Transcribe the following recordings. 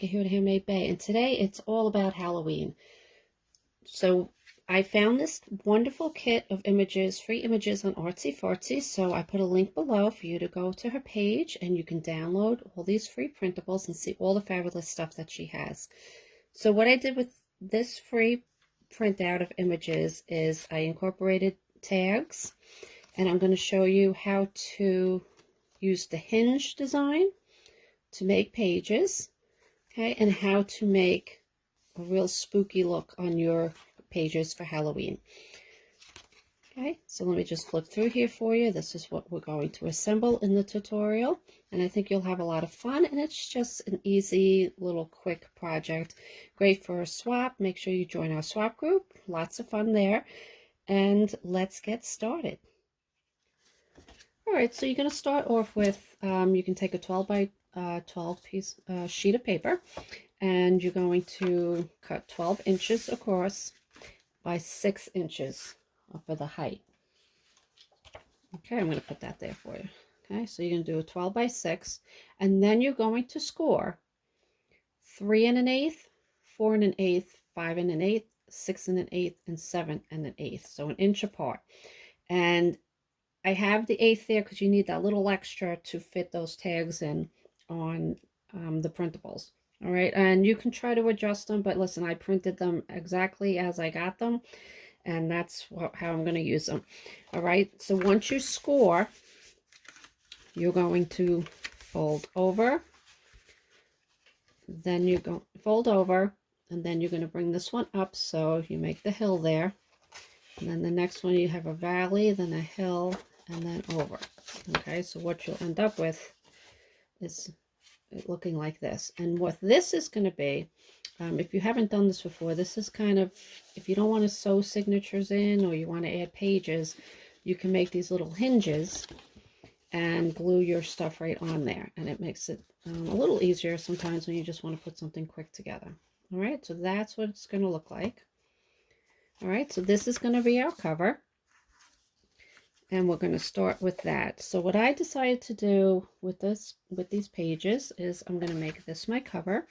Here at Handmade Bay, and today it's all about Halloween. So I found this wonderful kit of images, free images on Artsy Fartsy, so I put a link below for you to go to her page and you can download all these free printables and see all the fabulous stuff that she has. So what I did with this free printout of images is I incorporated tags, and I'm going to show you how to use the hinge design to make pages. Okay, and how to make a real spooky look on your pages for Halloween. Okay, so let me just flip through here for you. This is what we're going to assemble in the tutorial, and I think you'll have a lot of fun, and it's just an easy little quick project. Great for a swap. Make sure you join our swap group. Lots of fun there, and let's get started. All right, so you're going to start off with, you can take a 12 by 12 piece sheet of paper, and you're going to cut 12 inches across by 6 inches for the height. Okay, I'm going to put that there for you. Okay, so you're going to do a 12 by 6, and then you're going to score 3 1/8, 4 1/8, 5 1/8, 6 1/8, and 7 1/8, so an inch apart. And I have the 1/8 there because you need that little extra to fit those tags in on the printables. All right, and you can try to adjust them, but listen, I printed them exactly as I got them, and that's how I'm going to use them. All right, so once you score, you're going to fold over, then you go fold over, and then you're going to bring this one up, so you make the hill there, and then the next one you have a valley, then a hill, and then over. Okay, so what you'll end up with is looking like this. And what this is going to be, if you haven't done this before, this is kind of, if you don't want to sew signatures in or you want to add pages, you can make these little hinges and glue your stuff right on there, and it makes it a little easier sometimes when you just want to put something quick together. All right, so that's what it's going to look like. All right, so this is going to be our cover, and we're going to start with that. So what I decided to do with these pages is I'm going to make this my cover.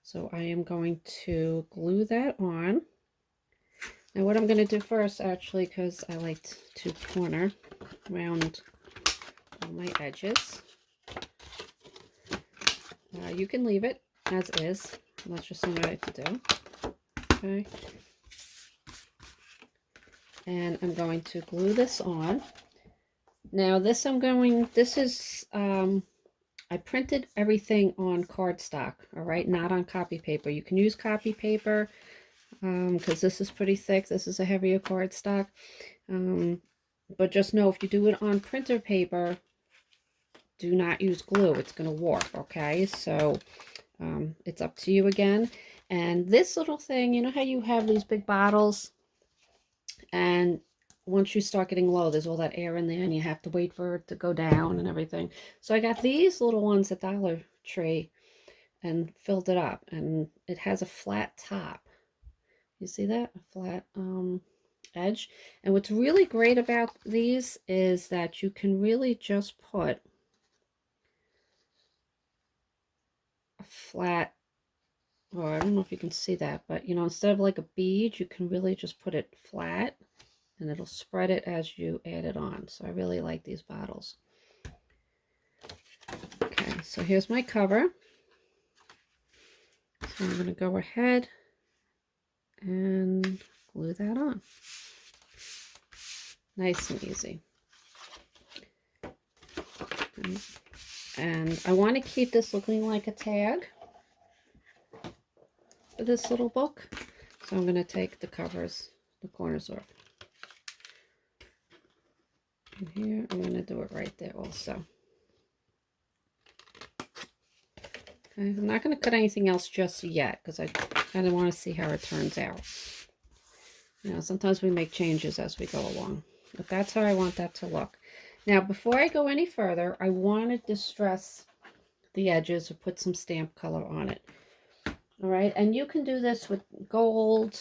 So I am going to glue that on. Now what I'm going to do first, actually, because I like to corner around all my edges. You can leave it as is. That's just something I like to do. Okay. And I'm going to glue this on. Now this is, I printed everything on cardstock, all right, not on copy paper. You can use copy paper because this is pretty thick. This is a heavier cardstock. But just know if you do it on printer paper, do not use glue. It's going to warp, okay? So it's up to you again. And this little thing, you know how you have these big bottles, and once you start getting low, there's all that air in there and you have to wait for it to go down and everything. So I got these little ones at Dollar Tree and filled it up, and it has a flat top. You see that? A flat edge. And what's really great about these is that you can really just put a flat, or I don't know if you can see that, but you know, instead of like a bead, you can really just put it flat, and it'll spread it as you add it on. So I really like these bottles. Okay, so here's my cover. So I'm going to go ahead and glue that on. Nice and easy. And I want to keep this looking like a tag for this little book. So I'm going to take the corners off. And here, I'm going to do it right there also. Okay, I'm not going to cut anything else just yet because I kind of want to see how it turns out. You know, sometimes we make changes as we go along, but that's how I want that to look. Now, before I go any further, I want to distress the edges or put some stamp color on it. All right, and you can do this with gold,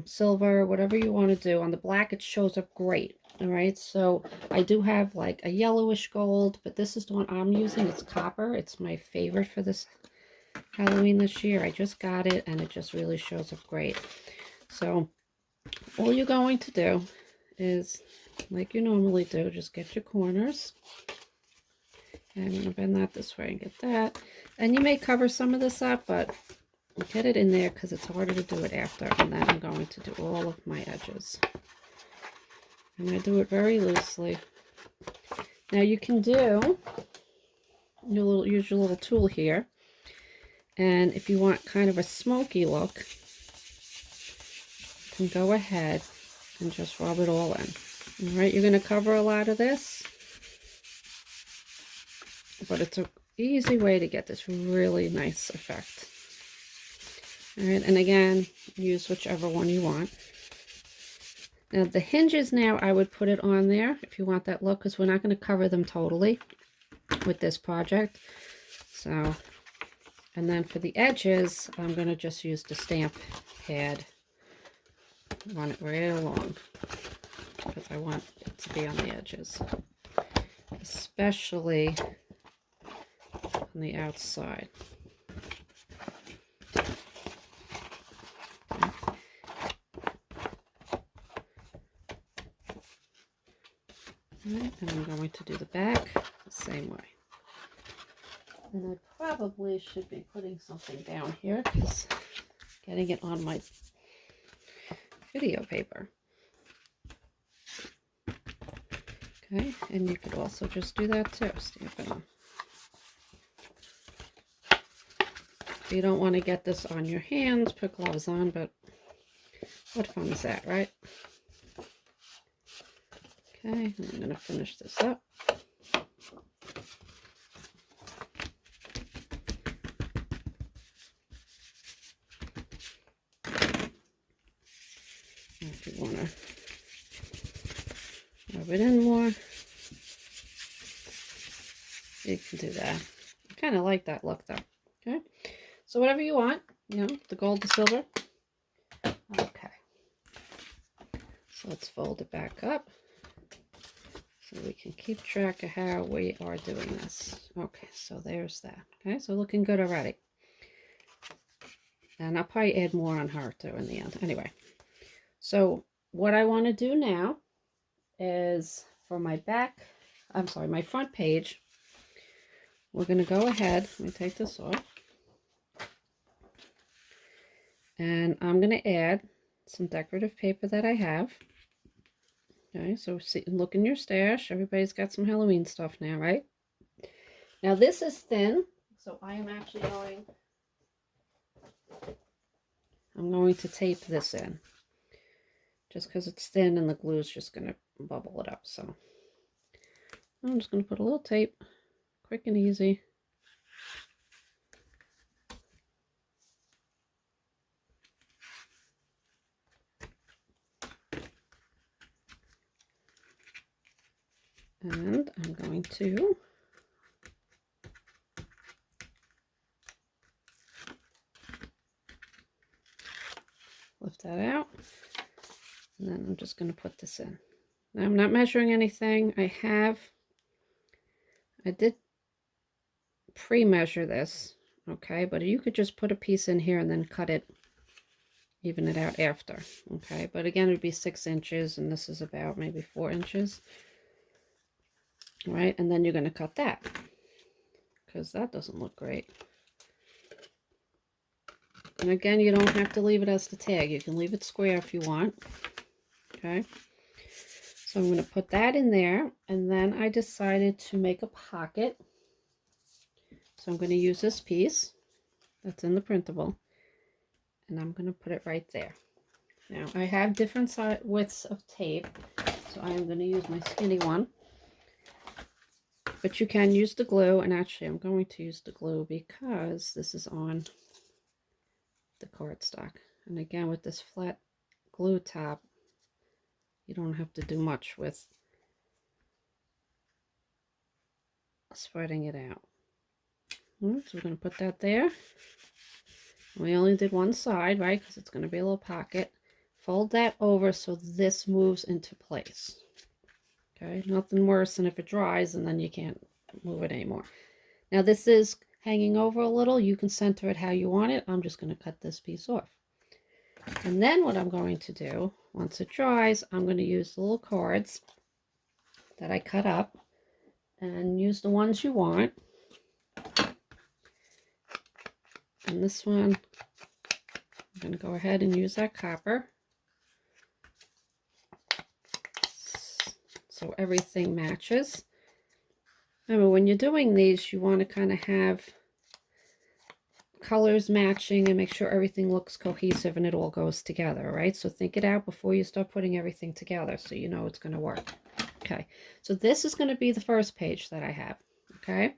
silver, whatever you want to do. On the black, it shows up great. All right, so I do have like a yellowish gold, but this is the one I'm using. It's copper. It's my favorite for this Halloween this year. I just got it, and it just really shows up great. So all you're going to do is, like you normally do, just get your corners. And I'm going to bend that this way and get that. And you may cover some of this up, but get it in there because it's harder to do it after. And then I'm going to do all of my edges. And I do it very loosely. Now you can do, use your little tool here. And if you want kind of a smoky look, you can go ahead and just rub it all in. All right, you're going to cover a lot of this, but it's an easy way to get this really nice effect. All right, and again, use whichever one you want. Now the hinges, now I would put it on there if you want that look, because we're not going to cover them totally with this project. So, and then for the edges, I'm going to just use the stamp pad, run it right along, because I want it to be on the edges, especially on the outside. Right, and I'm going to do the back the same way. And I probably should be putting something down here because getting it on my video paper. Okay, and you could also just do that too, stamp it on. You don't want to get this on your hands, put gloves on, but what fun is that, right? Okay, I'm going to finish this up. If you want to rub it in more, you can do that. I kind of like that look though. Okay, so whatever you want, you know, the gold, the silver. Okay, so let's fold it back up so we can keep track of how we are doing this. Okay, so there's that. Okay, so looking good already. And I'll probably add more on her too in the end. Anyway, so what I want to do now is for my my front page, we're going to go ahead, let me take this off, and I'm going to add some decorative paper that I have. Okay, so see, look in your stash. Everybody's got some Halloween stuff now, right? Now this is thin, so I am actually I'm going to tape this in. Just because it's thin and the glue is just going to bubble it up. So I'm just going to put a little tape, quick and easy. And I'm going to lift that out. And then I'm just going to put this in. Now I'm not measuring anything. I did pre-measure this, okay? But you could just put a piece in here and then cut it, even it out after, okay? But again, it would be 6 inches, and this is about maybe 4 inches. Right, and then you're going to cut that because that doesn't look great. And again, you don't have to leave it as the tag. You can leave it square if you want. Okay, so I'm going to put that in there, and then I decided to make a pocket. So I'm going to use this piece that's in the printable, and I'm going to put it right there. Now I have different widths of tape, so I am going to use my skinny one. But you can use the glue, and actually I'm going to use the glue because this is on the cardstock. And again, with this flat glue top, you don't have to do much with spreading it out. So we're going to put that there. We only did one side, right, because it's going to be a little pocket. fold that over so this moves into place. Okay, nothing worse than if it dries and then you can't move it anymore. Now this is hanging over a little. You can center it how you want it. I'm just going to cut this piece off. And then what I'm going to do, once it dries, I'm going to use the little cards that I cut up and use the ones you want. And this one, I'm going to go ahead and use that copper. So everything matches. Remember, when you're doing these, you want to kind of have colors matching and make sure everything looks cohesive and it all goes together, right? So think it out before you start putting everything together so you know it's going to work. Okay, so this is going to be the first page that I have, okay?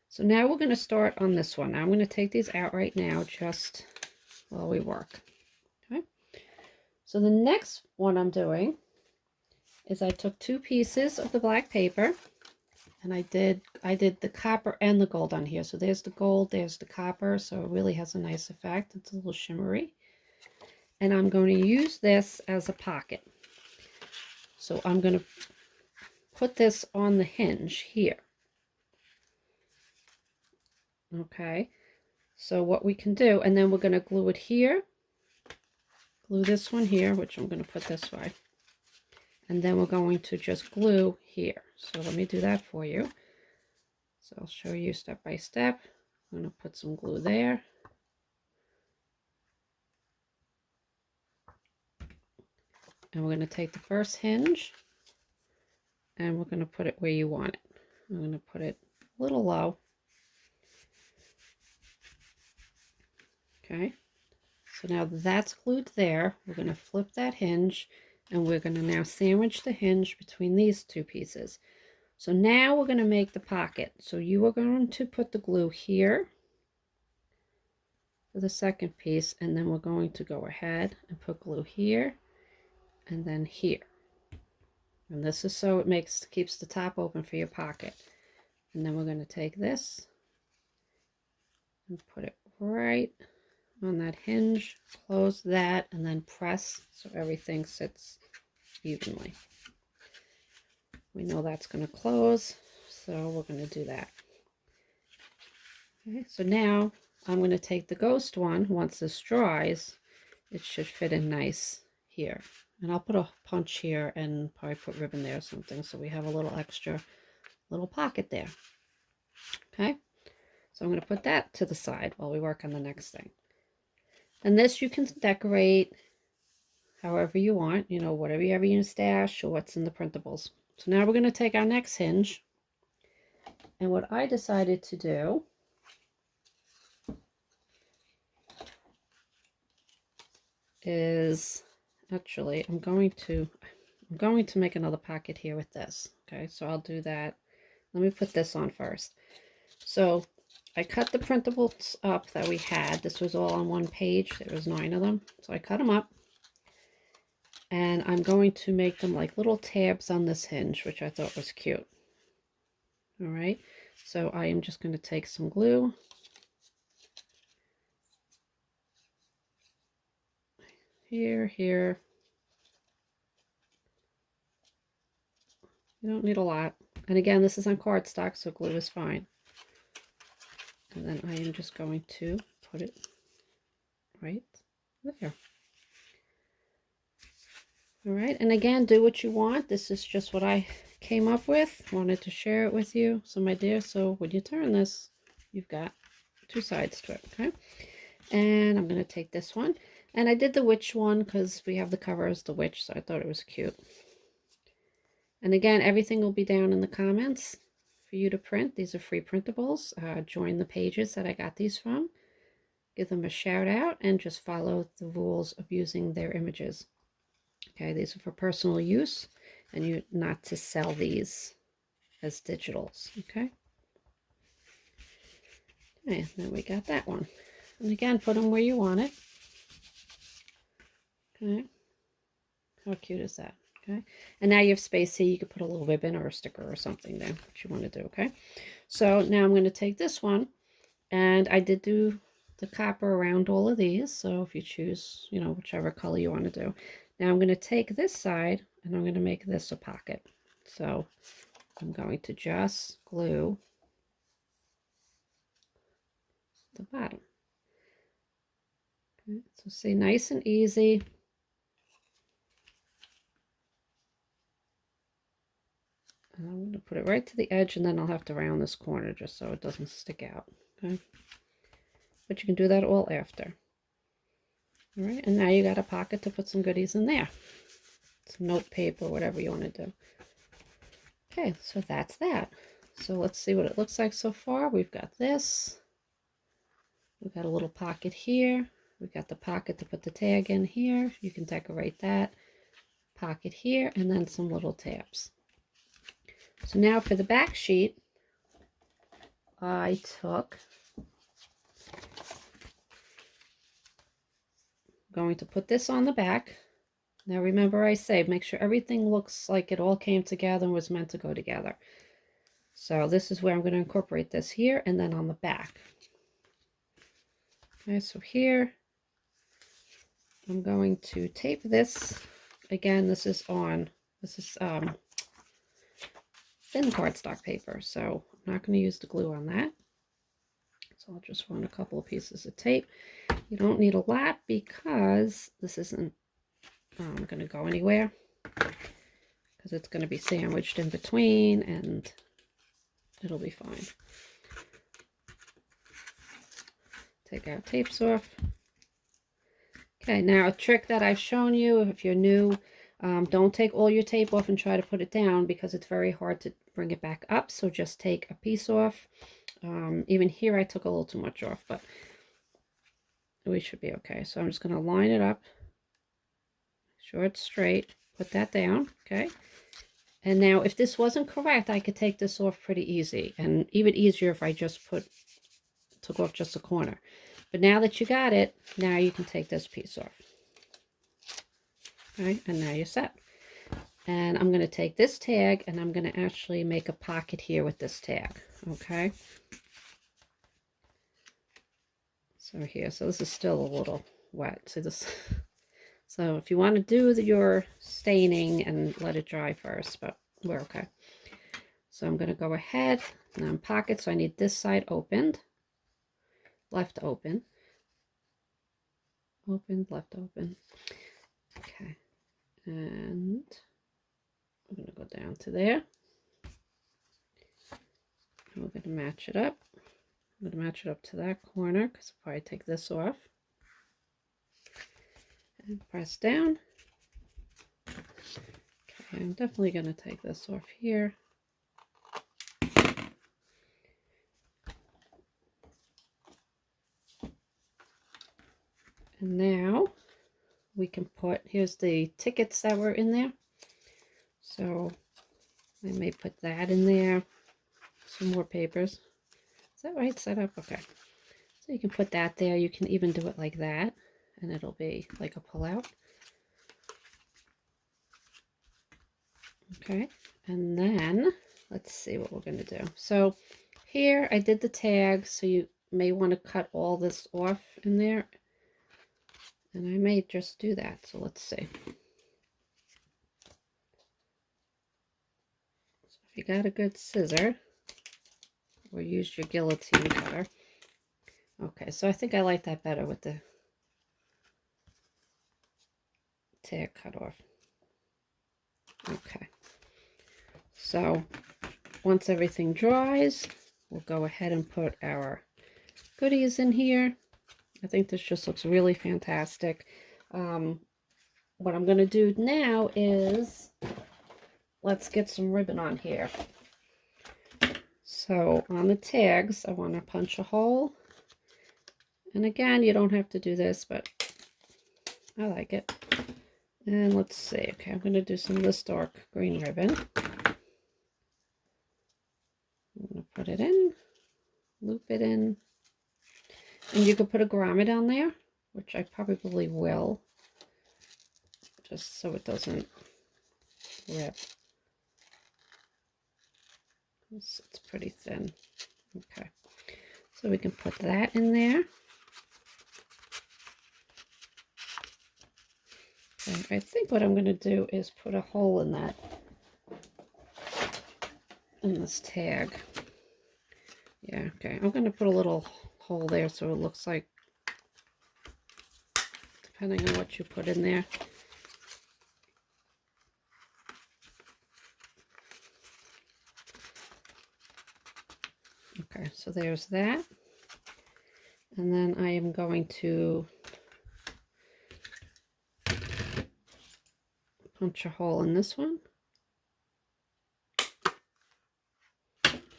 So now we're going to start on this one. Now I'm going to take these out right now just while we work, okay? So the next one I'm doing is I took 2 pieces of the black paper and I did the copper and the gold on here. So there's the gold, there's the copper, so it really has a nice effect. It's a little shimmery. And I'm going to use this as a pocket. So I'm going to put this on the hinge here. Okay, so what we can do, and then we're going to glue it here, glue this one here, which I'm going to put this way, and then we're going to just glue here. So let me do that for you. So I'll show you step by step. I'm going to put some glue there. And we're going to take the first hinge and we're going to put it where you want it. I'm going to put it a little low. Okay, so now that's glued there. We're going to flip that hinge and we're going to now sandwich the hinge between these 2 pieces. So now we're going to make the pocket. So you are going to put the glue here for the second piece, and then we're going to go ahead and put glue here and then here. And this is so it keeps the top open for your pocket. And then we're going to take this and put it right on that hinge, close that, and then press so everything sits evenly. We know that's going to close, so we're going to do that. Okay, so now I'm going to take the ghost one. Once this dries, it should fit in nice here. And I'll put a punch here and probably put ribbon there or something so we have a little extra little pocket there. Okay, so I'm going to put that to the side while we work on the next thing. And this you can decorate however you want, you know, whatever you have in your stash or what's in the printables. So now we're going to take our next hinge. And what I decided to do is actually I'm going to make another pocket here with this. Okay, so I'll do that. Let me put this on first. So I cut the printables up that we had. This was all on one page. There was 9 of them. So I cut them up. And I'm going to make them like little tabs on this hinge, which I thought was cute. All right. So I am just going to take some glue. Here. You don't need a lot. And again, this is on cardstock, so glue is fine. And then I am just going to put it right there. All right, and again, do what you want. This is just what I came up with. Wanted to share it with you, some ideas. So when you turn this, you've got 2 sides to it, okay? And I'm going to take this one. And I did the witch one because we have the cover as the witch, so I thought it was cute. And again, everything will be down in the comments for you to print. These are free printables. Join the pages that I got these from. Give them a shout out and just follow the rules of using their images. Okay, these are for personal use and you not to sell these as digitals. Okay. And then we got that one. And again, put them where you want it. Okay. How cute is that? Okay. And now you have space here. You could put a little ribbon or a sticker or something there, what you want to do. Okay. So now I'm going to take this one, and I did do the copper around all of these. So if you choose, you know, whichever color you want to do. Now I'm going to take this side and I'm going to make this a pocket. So I'm going to just glue the bottom. Okay, so see, nice and easy. And I'm going to put it right to the edge, and then I'll have to round this corner just so it doesn't stick out. Okay, but you can do that all after. All right, and now you got a pocket to put some goodies in there. Some note paper, whatever you want to do. Okay, so that's that. So let's see what it looks like so far. We've got this. We've got a little pocket here. We've got the pocket to put the tag in here. You can decorate that. Pocket here, and then some little tabs. So now for the back sheet, I took, going to put this on the back. Now remember I say, make sure everything looks like it all came together and was meant to go together. So this is where I'm going to incorporate this here and then on the back. Okay, so here I'm going to tape this. Again, this is thin cardstock paper, so I'm not going to use the glue on that. So I'll just run a couple of pieces of tape. You don't need a lot because this isn't going to go anywhere, because it's going to be sandwiched in between and it'll be fine. Take our tapes off. Okay, now a trick that I've shown you, if you're new, don't take all your tape off and try to put it down because it's very hard to bring it back up. So just take a piece off. Even here I took a little too much off, but we should be okay. So I'm just going to line it up. Make sure it's straight. Put that down, okay? And now if this wasn't correct, I could take this off pretty easy. And even easier if I just took off just a corner. But now that you got it, now you can take this piece off. All right, and now you're set. And I'm going to take this tag and I'm going to actually make a pocket here with this tag, okay? So here, so this is still a little wet. See this? So if you want to do your staining and let it dry first, but we're okay. So I'm going to go ahead and I'm pocket, so I need this side opened. Left open, open, left open. Okay, and I'm going to go down to there. And we're going to match it up. I'm going to match it up to that corner because I'll probably take this off. And press down. Okay, I'm definitely going to take this off here. And now we can put, here's the tickets that were in there. So I may put that in there. Some more papers. Is that right set up? Okay. So you can put that there. You can even do it like that. And it'll be like a pull-out. Okay. And then, let's see what we're going to do. So here I did the tag. So you may want to cut all this off in there. And I may just do that. So let's see. So if you got a good scissor, or use your guillotine cutter. Okay, so I think I like that better with the tag cut off. Okay. So once everything dries, we'll go ahead and put our goodies in here. I think this just looks really fantastic. What I'm going to do now is, let's get some ribbon on here. So on the tags, I want to punch a hole. And again, you don't have to do this, but I like it. And let's see. Okay, I'm going to do some of this dark green ribbon. I'm going to put it in, loop it in. And you could put a grommet on there, which I probably will, just so it doesn't rip. It's pretty thin. Okay, so we can put that in there. I think what I'm going to do is put a hole in that, in this tag. Yeah, okay. I'm going to put a little hole there so it looks like, depending on what you put in there. Okay, so there's that. And then I am going to punch a hole in this one.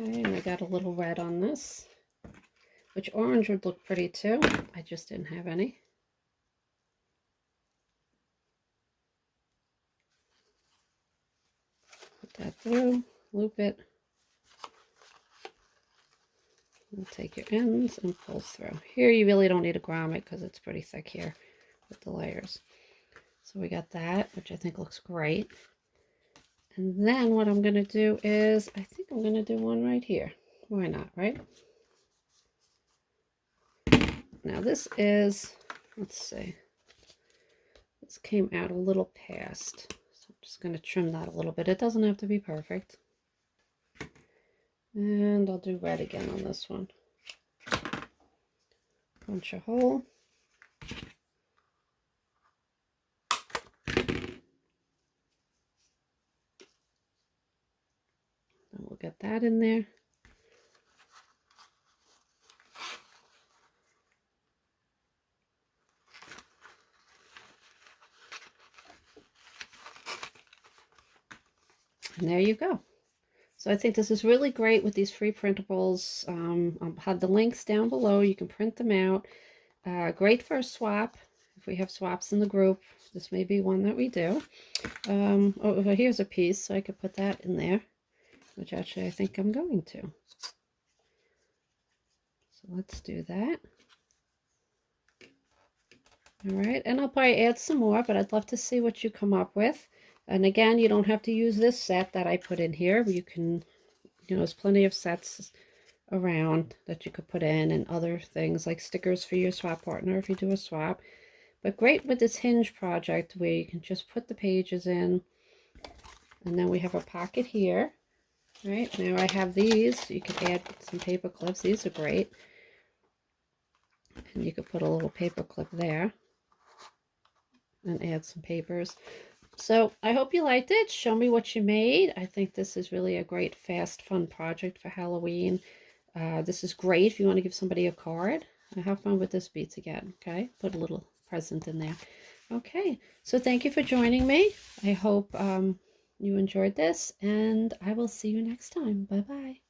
Okay, and I got a little red on this, which orange would look pretty too. I just didn't have any. Put that through, loop it, and take your ends and pull through. Here you really don't need to grommet because it's pretty thick here with the layers. So we got that, which I think looks great. And then what I'm going to do is, I think I'm going to do one right here. Why not, right? Now this is, let's see, this came out a little past. So I'm just going to trim that a little bit. It doesn't have to be perfect. And I'll do red again on this one. Punch a hole. Then we'll get that in there. And there you go. So I think this is really great with these free printables. I'll have the links down below. You can print them out. Great for a swap. If we have swaps in the group, this may be one that we do. Oh, here's a piece, so I could put that in there, which actually I think I'm going to. So let's do that. All right, and I'll probably add some more, but I'd love to see what you come up with. And again, you don't have to use this set that I put in here. You can, there's plenty of sets around that you could put in, and other things like stickers for your swap partner if you do a swap. But great with this hinge project where you can just put the pages in, and then we have a pocket here. Right, now I have these. You can add some paper clips. These are great. And you could put a little paper clip there and add some papers. So I hope you liked it. Show me what you made. I think this is really a great, fast, fun project for Halloween. This is great if you want to give somebody a card. Have fun with this beads again, okay? Put a little present in there. Okay, so thank you for joining me. I hope you enjoyed this, and I will see you next time. Bye-bye.